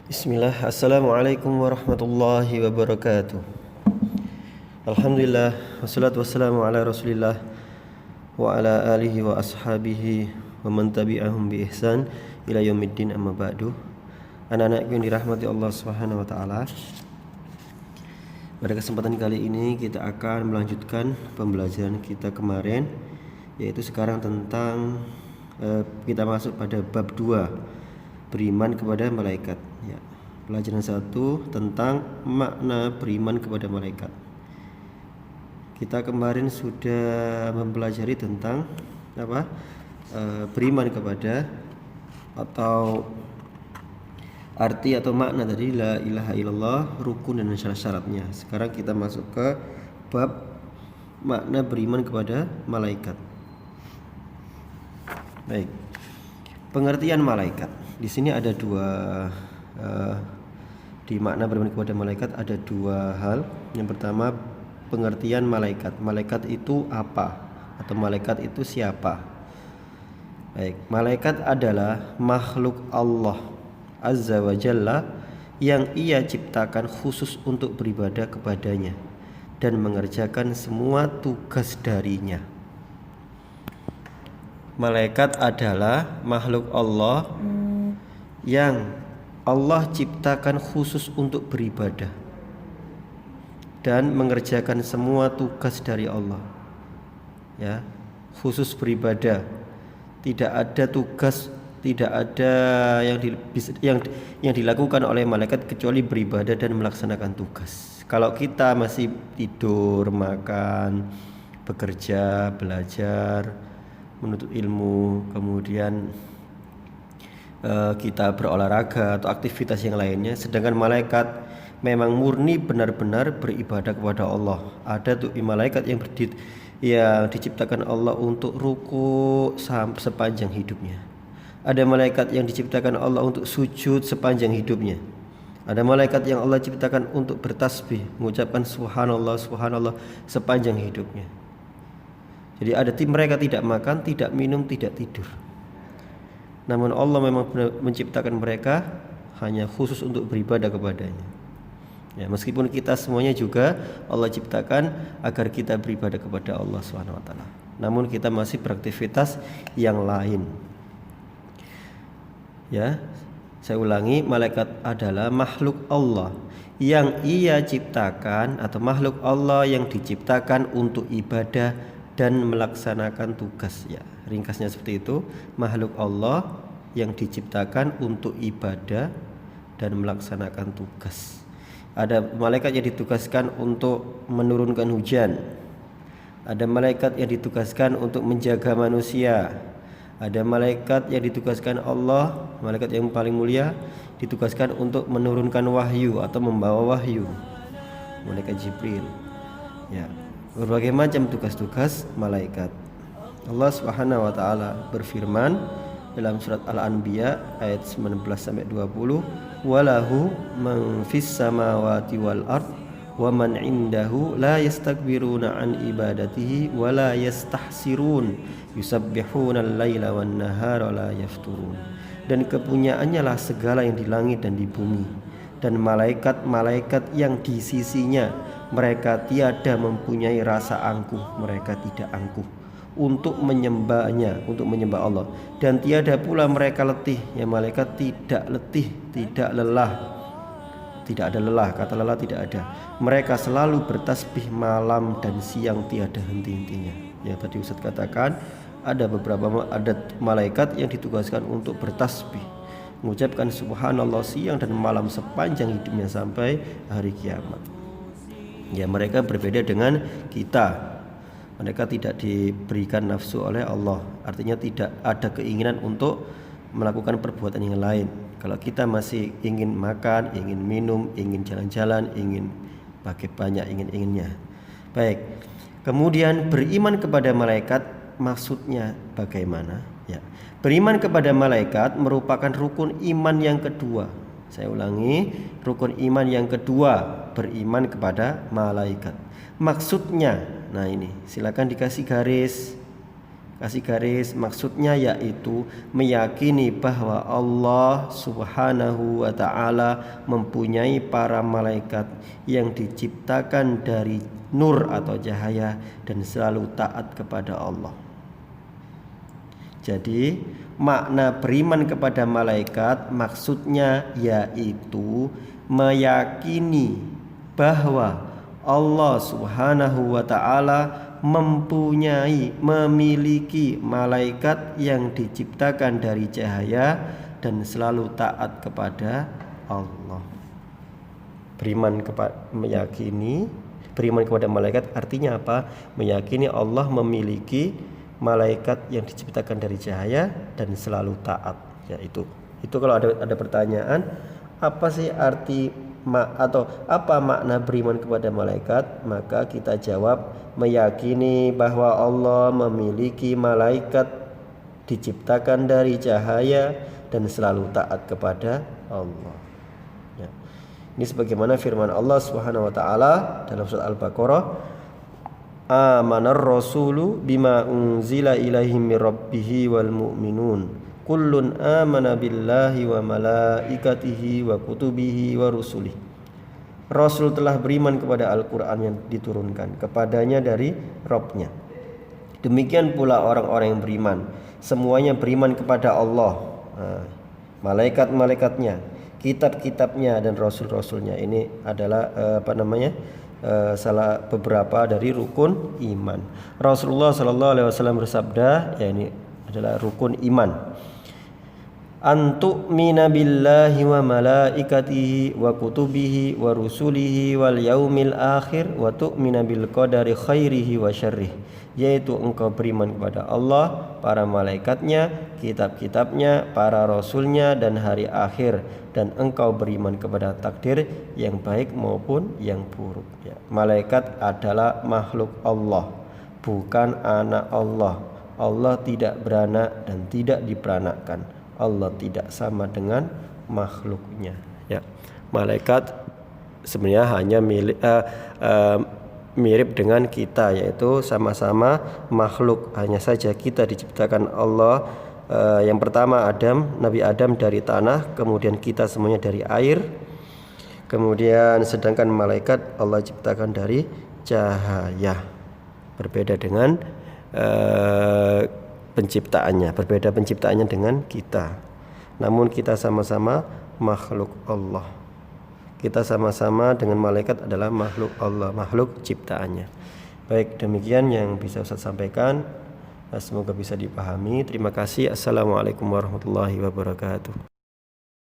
Bismillah, Assalamualaikum warahmatullahi wabarakatuh. Alhamdulillah, wassalatu wassalamu ala rasulillah wa ala alihi wa ashabihi wa man tabi'ahum bi ihsan ila yaumiddin, amma ba'du. Anak-anakku yang dirahmati Allah Subhanahu wa taala. Pada kesempatan kali ini kita akan melanjutkan pembelajaran kita kemarin, yaitu sekarang tentang kita masuk pada bab 2, beriman kepada malaikat. Ya. Pelajaran 1 tentang makna beriman kepada malaikat. Kita kemarin sudah mempelajari tentang beriman kepada, atau arti atau makna dari la ilaha illallah, rukun dan syarat-syaratnya. Sekarang kita masuk ke bab makna beriman kepada malaikat. Baik. Pengertian malaikat. Di sini ada di makna beriman kepada malaikat ada dua hal. Yang pertama, pengertian malaikat. Malaikat itu apa? Atau malaikat itu siapa? Baik, malaikat adalah makhluk Allah Azza wa Jalla yang Ia ciptakan khusus untuk beribadah kepadanya dan mengerjakan semua tugas darinya. Malaikat adalah makhluk Allah yang Allah ciptakan khusus untuk beribadah dan mengerjakan semua tugas dari Allah. Ya, khusus beribadah. Tidak ada tugas, tidak ada yang dilakukan oleh malaikat kecuali beribadah dan melaksanakan tugas. Kalau kita masih tidur, makan, bekerja, belajar, menuntut ilmu, kemudian kita berolahraga atau aktivitas yang lainnya, sedangkan malaikat memang murni benar-benar beribadah kepada Allah. Ada tuh malaikat yang diciptakan Allah untuk ruku sepanjang hidupnya. Ada malaikat yang diciptakan Allah untuk sujud sepanjang hidupnya. Ada malaikat yang Allah ciptakan untuk bertasbih, mengucapkan subhanallah subhanallah sepanjang hidupnya. Jadi mereka tidak makan, tidak minum, tidak tidur. Namun Allah memang menciptakan mereka hanya khusus untuk beribadah kepadanya. Ya, meskipun kita semuanya juga Allah ciptakan agar kita beribadah kepada Allah SWT. Namun kita masih beraktivitas yang lain. Ya, saya ulangi, malaikat adalah makhluk Allah yang Ia ciptakan, atau makhluk Allah yang diciptakan untuk ibadah dan melaksanakan tugas. Ya, ringkasnya seperti itu, makhluk Allah yang diciptakan untuk ibadah dan melaksanakan tugas. Ada malaikat yang ditugaskan untuk menurunkan hujan. Ada malaikat yang ditugaskan untuk menjaga manusia. Ada malaikat yang ditugaskan Allah, malaikat yang paling mulia, ditugaskan untuk menurunkan wahyu atau membawa wahyu, malaikat Jibril. Ya, berbagai macam tugas-tugas malaikat. Allah Subhanahu wa taala berfirman dalam surat Al-Anbiya ayat 19 sampai 20, walahu man fis samawati wal ard wa man indahu la yastakbiruna an ibadatihi wa la yastahsirun yusabbihuna al-laila wan nahara la yafturun. Dan kepunyaannya lah segala yang di langit dan di bumi, dan malaikat-malaikat yang di sisinya, mereka tiada mempunyai rasa angkuh, mereka tidak angkuh untuk menyembahnya, untuk menyembah Allah, dan tiada pula mereka letih. Ya, malaikat tidak letih, tidak lelah, tidak ada lelah, kata lelah tidak ada. Mereka selalu bertasbih malam dan siang, tiada henti-hentinya. Ya, tadi Ustaz katakan ada malaikat yang ditugaskan untuk bertasbih, mengucapkan subhanallah siang dan malam sepanjang hidupnya sampai hari kiamat. Ya, mereka berbeda dengan kita. Mereka tidak diberikan nafsu oleh Allah, artinya tidak ada keinginan untuk melakukan perbuatan yang lain. Kalau kita masih ingin makan, ingin minum, ingin jalan-jalan, ingin pakai banyak ingin-inginnya. Baik. Kemudian beriman kepada malaikat maksudnya bagaimana? Ya. Beriman kepada malaikat merupakan rukun iman yang kedua. Saya ulangi, rukun iman yang kedua, beriman kepada malaikat. Maksudnya, nah ini silakan dikasih garis. kasih garis, maksudnya yaitu meyakini bahwa Allah Subhanahu wa ta'ala mempunyai para malaikat yang diciptakan dari nur atau cahaya dan selalu taat kepada Allah. Jadi makna beriman kepada malaikat maksudnya yaitu meyakini bahwa Allah Subhanahu wa ta'ala memiliki malaikat yang diciptakan dari cahaya dan selalu taat kepada Allah. Beriman kepada malaikat artinya apa? Meyakini Allah memiliki malaikat yang diciptakan dari cahaya dan selalu taat. Ya itu kalau ada pertanyaan, apa sih arti atau apa makna beriman kepada malaikat, maka kita jawab meyakini bahwa Allah memiliki malaikat diciptakan dari cahaya dan selalu taat kepada Allah. Ya. Ini sebagaimana firman Allah Subhanahu wa taala dalam surat Al-Baqarah, amanar rasulu bima unzila ilaihi mir rabbih wal mu'minun kullun amana billahi wa malaikatihi wa kutubihi wa rusulih. Rasul telah beriman kepada Al-Quran yang diturunkan kepadanya dari Rabb-nya. Demikian pula orang-orang yang beriman, semuanya beriman kepada Allah, malaikat-malaikatnya, kitab-kitabnya dan rasul-rasulnya. Ini adalah salah beberapa dari rukun iman. Rasulullah sallallahu alaihi wasallam bersabda, ya ini adalah rukun iman. Antu'mina billahi wa malaikatihi wa kutubihi wa rusulihi wal yaumil akhir wa tu'mina bil qadari khairihi wa syarrih, yaitu engkau beriman kepada Allah, para malaikatnya, kitab-kitabnya, para rasulnya dan hari akhir, dan engkau beriman kepada takdir yang baik maupun yang buruk. Ya. Malaikat adalah makhluk Allah, bukan anak Allah. Allah tidak beranak dan tidak diperanakkan. Allah tidak sama dengan makhluknya. Ya, malaikat sebenarnya hanya mirip dengan kita, yaitu sama-sama makhluk. Hanya saja kita diciptakan Allah. Yang pertama Nabi Adam dari tanah, kemudian kita semuanya dari air. Kemudian sedangkan malaikat Allah ciptakan dari cahaya. Berbeda dengan berbeda penciptaannya dengan kita. Namun kita sama-sama makhluk Allah. Kita sama-sama dengan malaikat adalah makhluk Allah, makhluk ciptaannya. Baik, demikian yang bisa Ustaz sampaikan. Semoga bisa dipahami. Terima kasih. Assalamualaikum warahmatullahi wabarakatuh.